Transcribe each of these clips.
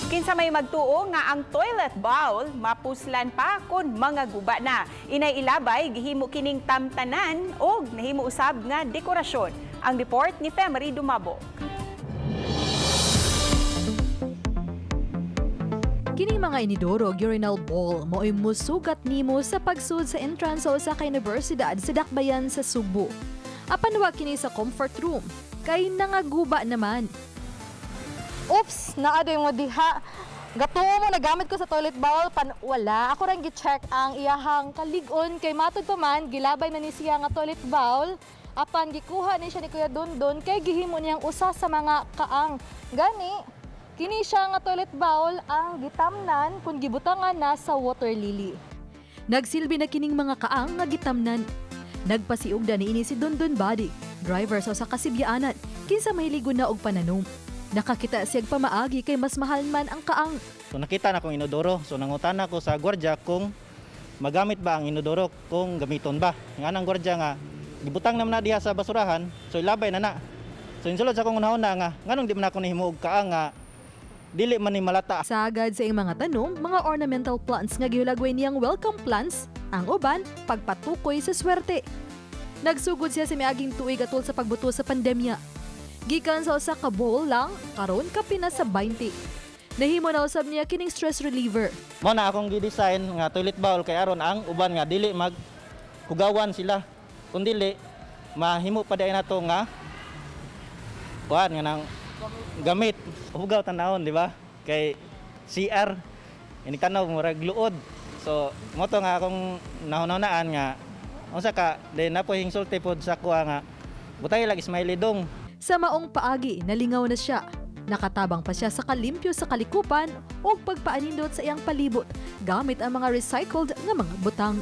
Kinsa may magtuo nga ang toilet bowl mapuslan pa kon mga guba na. Inay ilabay gihimo kining tamtanan og nahimo usab nga dekorasyon. Ang report ni Femery Dumabo. Kining mga Inidoro urinal bowl mo'y musugat nimo sa pagsud sa entrance sa usa ka universidad sa Dakbayan sa Sugbo. Apan wa kini sa comfort room kay nangaguba naman. Oops, naaday mo diha. Gatuo mo nagamit ko sa toilet bowl wala. Ako rang gi-check ang iyahang kalig-on kay matud pa man gilabay na ni siya nga toilet bowl. Apan gikuha ni siya ni Kuya Dondon kay gihimo niyang usa sa mga kaang. Gani, kini siya nga toilet bowl ang gitamnan kun gibutangan na sa water lily. Nagsilbi na kining mga kaang nga gitamnan. Nagpasiugda niini si Dondon Body, driver sa usa ka sibyaanan, kinsa mahiligon na og pananom. Nakakita siyag pamaagi kay mas mahal man ang kaang. So nakita na kong Inidoro. So nangutan ako sa gwardiya kung magamit ba ang Inidoro kung gamiton ba. Nga nang gwardiya nga gibutang naman na diha sa basurahan. So ilabay na na. So insulod sa kong una nga nganong di man ako nahimo og kaang nga dili man ni malata. Sagad sa iyang mga tanom, mga ornamental plants nga gihulagway niyang welcome plants, ang uban pagpatukoy sa swerte. Nagsugod siya sa miaging tuig atol sa pagbuto sa pandemya. Gikan sa usa ka bowl lang, karon kapin na sa 20. Nahimo na usab niya kining stress reliever. Mao na akong gi-design nga toilet bowl kay aron ang uban nga dili maghugawan sila. Kun dili mahimo pa day nato nga kuan nga nang gamit. Hugaw tanawon, di ba? Kay CR ini tanaw murag luod. So mo to nga akong nahunahunaan nga unsa ka din na po hingsulti pod sa kuha nga butay lagi smiley dong. Sa maong paagi, nalingaw na siya. Nakatabang pa siya sa kalimpyo sa kalikupan o pagpaanindot sa iyang palibot gamit ang mga recycled nga mga butang.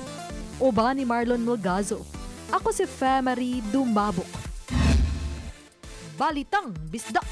Uba ni Marlon Mulgazo. Ako si Femery Dumabo. Balitang Bisdak.